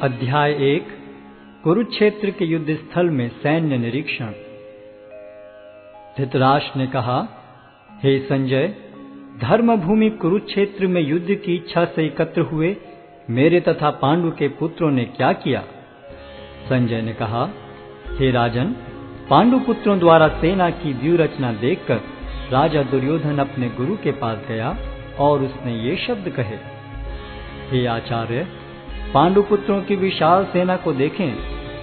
अध्याय 1 कुरुक्षेत्र के युद्ध स्थल में सैन्य निरीक्षण। धृतराष्ट्र ने कहा, हे संजय, धर्मभूमि कुरुक्षेत्र में युद्ध की इच्छा से एकत्र हुए मेरे तथा पांडु के पुत्रों ने क्या किया? संजय ने कहा, हे राजन, पांडु पुत्रों द्वारा सेना की व्यूह रचना देखकर राजा दुर्योधन अपने गुरु के पास गया और उसने ये शब्द कहे, हे आचार्य, पांडु पुत्रों की विशाल सेना को देखें,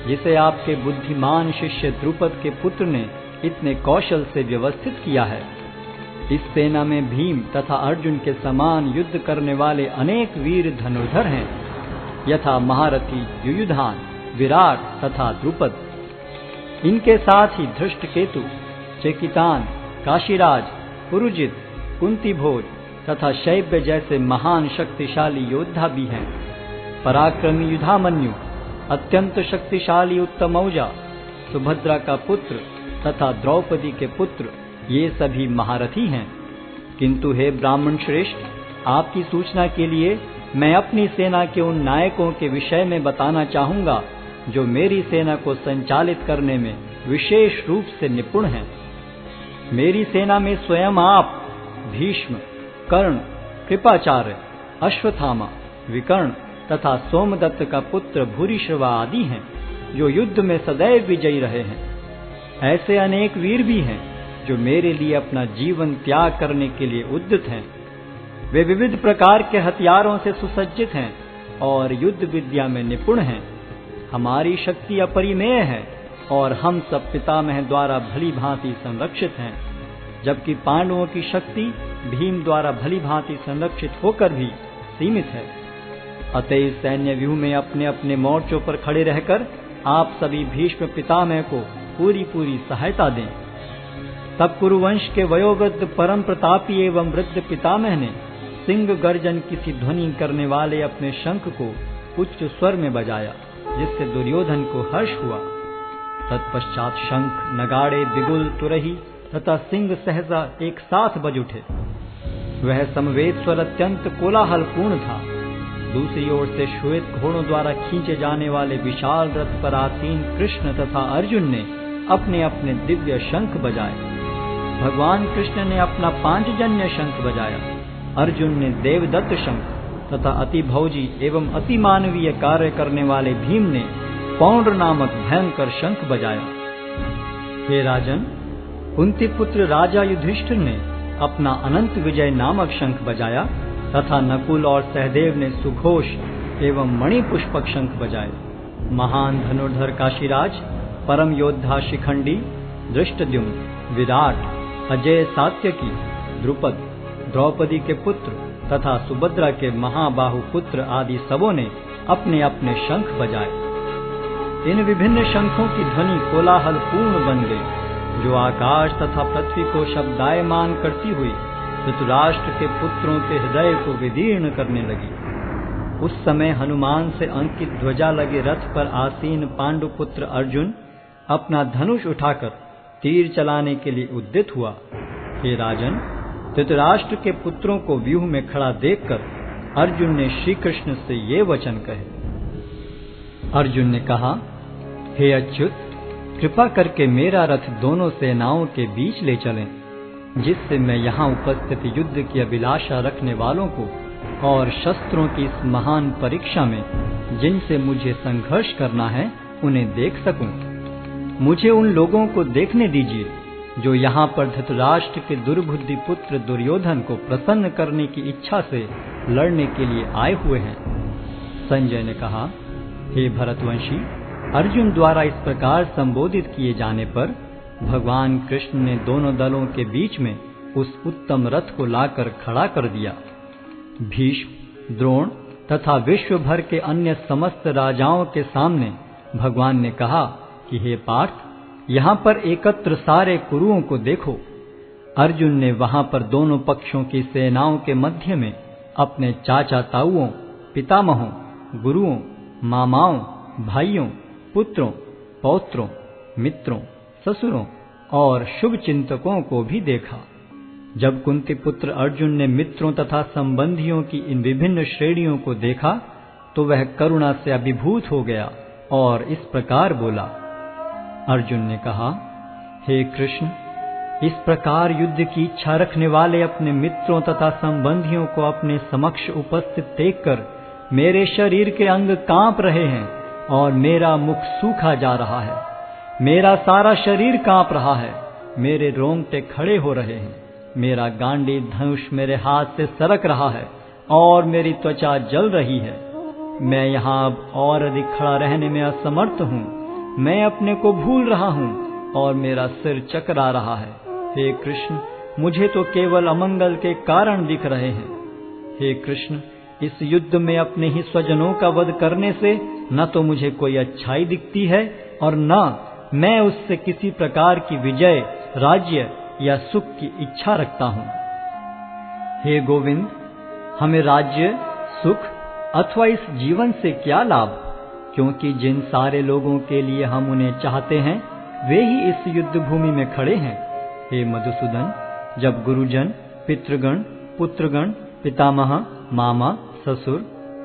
जिसे आपके बुद्धिमान शिष्य द्रुपद के पुत्र ने इतने कौशल से व्यवस्थित किया है। इस सेना में भीम तथा अर्जुन के समान युद्ध करने वाले अनेक वीर धनुर्धर हैं, यथा महारथी युयुधान, विराट तथा द्रुपद। इनके साथ ही धृष्टकेतु, चेकितान, काशीराज, पुरुजित, कुंतीभोज तथा शैब्य जैसे महान शक्तिशाली योद्धा भी हैं। पराक्रमी युधामन्यु, अत्यंत शक्तिशाली उत्तमौजा, सुभद्रा का पुत्र तथा द्रौपदी के पुत्र, ये सभी महारथी हैं। किंतु हे ब्राह्मण श्रेष्ठ, आपकी सूचना के लिए मैं अपनी सेना के उन नायकों के विषय में बताना चाहूंगा जो मेरी सेना को संचालित करने में विशेष रूप से निपुण हैं। मेरी सेना में स्वयं आप, भीष्म, कर्ण, कृपाचार्य, अश्वत्थामा, विकर्ण तथा सोमदत्त का पुत्र भूरिश्रवा आदि हैं, जो युद्ध में सदैव विजयी रहे हैं। ऐसे अनेक वीर भी हैं जो मेरे लिए अपना जीवन त्याग करने के लिए उद्यत हैं। वे विविध प्रकार के हथियारों से सुसज्जित हैं और युद्ध विद्या में निपुण हैं। हमारी शक्ति अपरिमेय है और हम सब पितामह द्वारा भली भांति संरक्षित हैं, जबकि पांडवों की शक्ति भीम द्वारा भली भांति संरक्षित होकर भी सीमित है। अतः इस सैन्य व्यूह में अपने अपने मोर्चों पर खड़े रहकर आप सभी भीष्म पितामह को पूरी सहायता दें। तब कुरुवंश के वयोवृद्ध परम प्रतापी एवं वृद्ध पितामह ने सिंह गर्जन किसी ध्वनि करने वाले अपने शंख को उच्च स्वर में बजाया, जिससे दुर्योधन को हर्ष हुआ। तत्पश्चात शंख, नगाड़े, बिगुल, तुरही तथा सिंह सहसा एक साथ बज उठे। वह समवेत स्वर अत्यंत कोलाहलपूर्ण था। दूसरी ओर से श्वेत घोड़ों द्वारा खींचे जाने वाले विशाल रथ पर आसीन कृष्ण तथा अर्जुन ने अपने अपने दिव्य शंख बजाए। भगवान कृष्ण ने अपना पांचजन्य शंख बजाया, अर्जुन ने देवदत्त शंख तथा अति भौजी एवं अति मानवीय कार्य करने वाले भीम ने पौंड्र नामक भयंकर शंख बजाया। हे राजन, कुंती पुत्र राजा युधिष्ठिर ने अपना अनंत विजय नामक शंख बजाया तथा नकुल और सहदेव ने सुघोष एवं मणिपुष्पक शंख बजाए। महान धनुर्धर काशीराज, परम योद्धा शिखंडी, धृष्टद्युम्न, विराट, अजय सात्यकी, द्रुपद, द्रौपदी के पुत्र तथा सुभद्रा के महाबाहु पुत्र आदि सबों ने अपने अपने शंख बजाए। इन विभिन्न शंखों की ध्वनि कोलाहल पूर्ण बन गई, जो आकाश तथा पृथ्वी को शब्दायमान करती हुई धृतराष्ट्र के पुत्रों के हृदय को विदीर्ण करने लगी। उस समय हनुमान से अंकित ध्वजा लगे रथ पर आसीन पांडु पुत्र अर्जुन अपना धनुष उठाकर तीर चलाने के लिए उद्यत हुआ। हे राजन, धृतराष्ट्र के पुत्रों को व्यूह में खड़ा देखकर अर्जुन ने श्री कृष्ण से ये वचन कहे। अर्जुन ने कहा, हे अच्युत, कृपा करके मेरा रथ दोनों सेनाओं के बीच ले चलें, जिससे मैं यहाँ उपस्थित युद्ध की अभिलाषा रखने वालों को और शस्त्रों की इस महान परीक्षा में जिनसे मुझे संघर्ष करना है उन्हें देख सकूं। मुझे उन लोगों को देखने दीजिए जो यहाँ पर धृतराष्ट्र के दुर्बुद्धि पुत्र दुर्योधन को प्रसन्न करने की इच्छा से लड़ने के लिए आए हुए हैं। संजय ने कहा, हे भरतवंशी, अर्जुन द्वारा इस प्रकार संबोधित किए जाने पर भगवान कृष्ण ने दोनों दलों के बीच में उस उत्तम रथ को लाकर खड़ा कर दिया। भीष्म, द्रोण तथा विश्व भर के अन्य समस्त राजाओं के सामने भगवान ने कहा कि हे पार्थ, यहाँ पर एकत्र सारे कुरुओं को देखो। अर्जुन ने वहां पर दोनों पक्षों की सेनाओं के मध्य में अपने चाचा ताऊओं, पितामहों, गुरुओं, मामाओं, भाइयों, पुत्रों, पौत्रों, मित्रों, ससुरों और शुभ चिंतकों को भी देखा। जब कुंती पुत्र अर्जुन ने मित्रों तथा संबंधियों की इन विभिन्न श्रेणियों को देखा तो वह करुणा से अभिभूत हो गया और इस प्रकार बोला। अर्जुन ने कहा, हे कृष्ण, इस प्रकार युद्ध की इच्छा रखने वाले अपने मित्रों तथा संबंधियों को अपने समक्ष उपस्थित देखकर मेरे शरीर के अंग कांप रहे हैं और मेरा मुख सूखा जा रहा है। मेरा सारा शरीर कांप रहा है, मेरे रोंगटे खड़े हो रहे हैं, मेरा गांडी धनुष मेरे हाथ से सरक रहा है और मेरी त्वचा जल रही है। मैं यहाँ अब और अधिक खड़ा रहने में असमर्थ हूँ। मैं अपने को भूल रहा हूँ और मेरा सिर चकरा रहा है। हे कृष्ण, मुझे तो केवल अमंगल के कारण दिख रहे हैं। हे कृष्ण, इस युद्ध में अपने ही स्वजनों का वध करने से न तो मुझे कोई अच्छाई दिखती है और न मैं उससे किसी प्रकार की विजय, राज्य या सुख की इच्छा रखता हूँ। हे गोविंद, हमें राज्य, सुख अथवा इस जीवन से क्या लाभ, क्योंकि जिन सारे लोगों के लिए हम उन्हें चाहते हैं वे ही इस युद्ध भूमि में खड़े हैं। हे मधुसूदन, जब गुरुजन, पितृगण, पुत्रगण, पितामह, मामा, ससुर,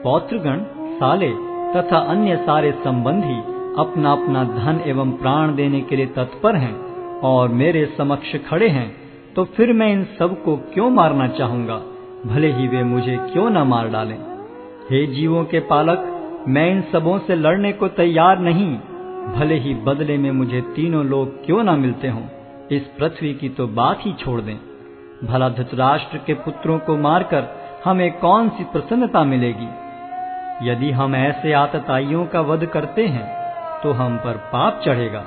पौत्रगण, साले तथा अन्य सारे संबंधी अपना अपना धन एवं प्राण देने के लिए तत्पर हैं और मेरे समक्ष खड़े हैं, तो फिर मैं इन सब को क्यों मारना चाहूंगा, भले ही वे मुझे क्यों न मार डालें। हे जीवों के पालक, मैं इन सबों से लड़ने को तैयार नहीं, भले ही बदले में मुझे तीनों लोग क्यों न मिलते हों। इस पृथ्वी की तो बात ही छोड़ दें। भला धृतराष्ट्र के पुत्रों को मारकर हमें कौन सी प्रसन्नता मिलेगी। यदि हम ऐसे आतताइयों का वध करते हैं तो हम पर पाप चढ़ेगा।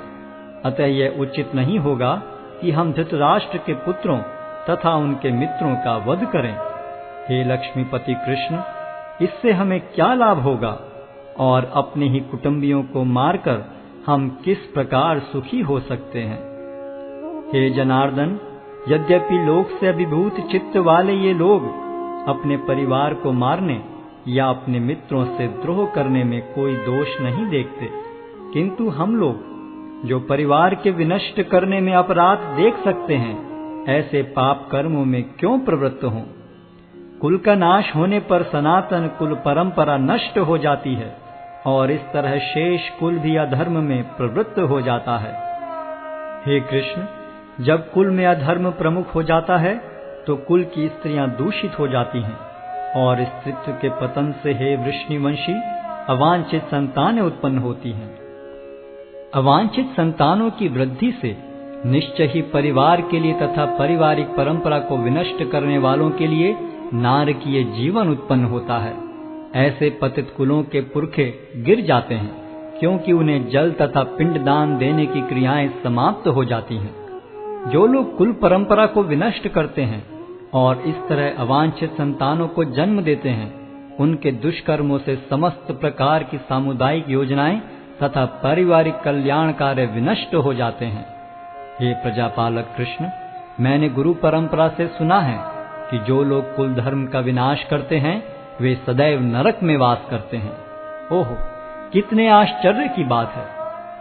अतः यह उचित नहीं होगा कि हम धृतराष्ट्र के पुत्रों तथा उनके मित्रों का वध करें। हे लक्ष्मीपति कृष्ण, इससे हमें क्या लाभ होगा और अपने ही कुटुंबियों को मारकर हम किस प्रकार सुखी हो सकते हैं। हे जनार्दन, यद्यपि लोक से अभिभूत चित्त वाले ये लोग अपने परिवार को मारने या अपने मित्रों से द्रोह करने में कोई दोष नहीं देखते, किंतु हम लोग जो परिवार के विनष्ट करने में अपराध देख सकते हैं, ऐसे पाप कर्मों में क्यों प्रवृत्त हों। कुल का नाश होने पर सनातन कुल परंपरा नष्ट हो जाती है और इस तरह शेष कुल भी अधर्म में प्रवृत्त हो जाता है। हे कृष्ण, जब कुल में अधर्म प्रमुख हो जाता है तो कुल की स्त्रियां दूषित हो जाती हैं और स्त्रीत्व के पतन से हे वृष्णिवंशी अवांछित संतानें उत्पन्न होती हैं। अवांछित संतानों की वृद्धि से निश्चय ही परिवार के लिए तथा पारिवारिक परंपरा को विनष्ट करने वालों के लिए नारकीय जीवन उत्पन्न होता है। ऐसे पतित कुलों के पुरखे गिर जाते हैं, क्योंकि उन्हें जल तथा पिंडदान देने की क्रियाएं समाप्त हो जाती हैं। जो लोग कुल परंपरा को विनष्ट करते हैं और इस तरह अवांछित संतानों को जन्म देते हैं, उनके दुष्कर्मों से समस्त प्रकार की सामुदायिक योजनाएं तथा पारिवारिक कल्याण कार्य विनष्ट हो जाते हैं। हे प्रजापालक कृष्ण, मैंने गुरु परंपरा से सुना है कि जो लोग कुल धर्म का विनाश करते हैं वे सदैव नरक में वास करते हैं। ओहो, कितने आश्चर्य की बात है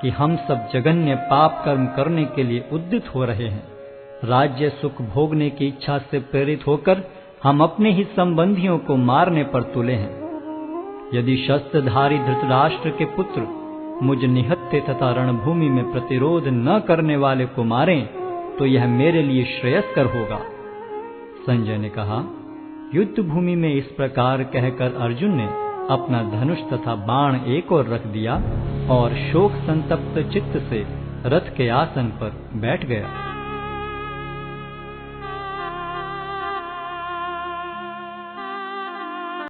कि हम सब जघन्य पाप कर्म करने के लिए उद्यत हो रहे हैं। राज्य सुख भोगने की इच्छा से प्रेरित होकर हम अपने ही संबंधियों को मारने पर तुले हैं। यदि शस्त्रधारी धृतराष्ट्र के पुत्र मुझ निहत्थे तथा रणभूमि में प्रतिरोध न करने वाले को मारें तो यह मेरे लिए श्रेयस्कर होगा। संजय ने कहा, युद्ध भूमि में इस प्रकार कहकर अर्जुन ने अपना धनुष तथा बाण एक ओर रख दिया और शोक संतप्त चित्त से रथ के आसन पर बैठ गया।